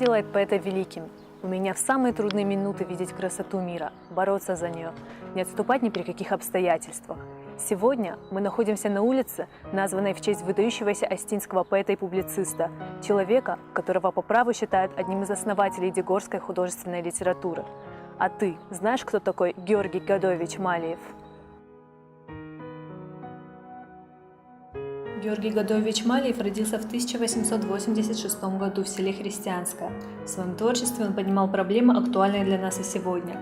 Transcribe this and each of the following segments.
делает поэта великим? Уметь в самые трудные минуты видеть красоту мира, бороться за нее, не отступать ни при каких обстоятельствах. Сегодня мы находимся на улице, названной в честь выдающегося остинского поэта и публициста, человека, которого по праву считают одним из основателей дегорской художественной литературы. А ты знаешь, кто такой Георгий Годович Малиев? Георгий Годович Малиев родился в 1886 году в селе Христианское. В своем творчестве он поднимал проблемы, актуальные для нас и сегодня.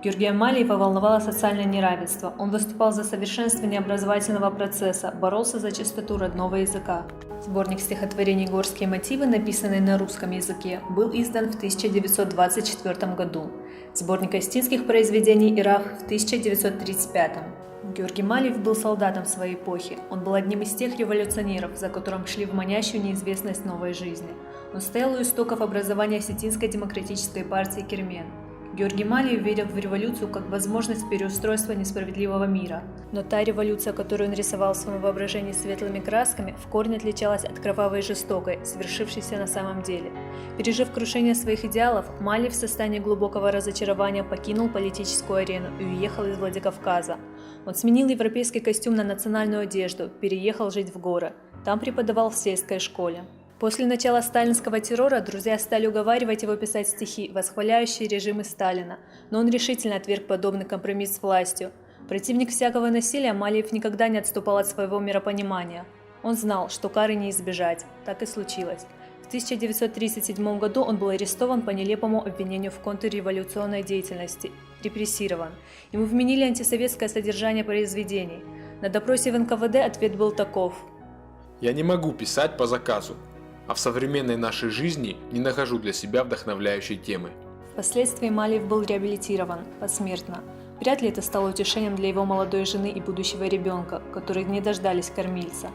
Георгия Малиева волновало социальное неравенство. Он выступал за совершенствование образовательного процесса, боролся за чистоту родного языка. Сборник стихотворений «Горские мотивы», написанный на русском языке, был издан в 1924 году. Сборник остинских произведений «Ирах» в 1935. Георгий Малиев был солдатом своей эпохи. Он был одним из тех революционеров, за которым шли в манящую неизвестность новой жизни. Он стоял у истоков образования Осетинской демократической партии Кермен. Георгий Малиев верил в революцию как возможность переустройства несправедливого мира. Но та революция, которую он рисовал в своем воображении светлыми красками, в корне отличалась от кровавой и жестокой, свершившейся на самом деле. Пережив крушение своих идеалов, Малиев в состоянии глубокого разочарования покинул политическую арену и уехал из Владикавказа. Он сменил европейский костюм на национальную одежду, переехал жить в горы. Там преподавал в сельской школе. После начала сталинского террора друзья стали уговаривать его писать стихи, восхваляющие режимы Сталина, но он решительно отверг подобный компромисс с властью. Противник всякого насилия, Малиев никогда не отступал от своего миропонимания. Он знал, что кары не избежать. Так и случилось. В 1937 году он был арестован по нелепому обвинению в контрреволюционной деятельности, репрессирован. Ему вменили антисоветское содержание произведений. На допросе в НКВД ответ был таков: «Я не могу писать по заказу, а в современной нашей жизни не нахожу для себя вдохновляющей темы». Впоследствии Малиев был реабилитирован посмертно. Вряд ли это стало утешением для его молодой жены и будущего ребенка, которые не дождались кормильца.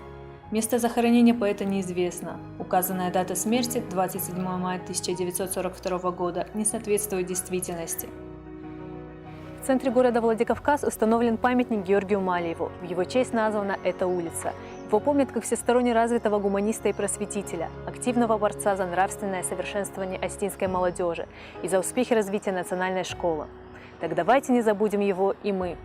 Место захоронения поэта неизвестно. Указанная дата смерти, 27 мая 1942 года, не соответствует действительности. В центре города Владикавказ установлен памятник Георгию Малиеву. В его честь названа эта улица. Его помнят как всесторонне развитого гуманиста и просветителя, активного борца за нравственное совершенствование остинской молодежи и за успехи развития национальной школы. Так давайте не забудем его и мы.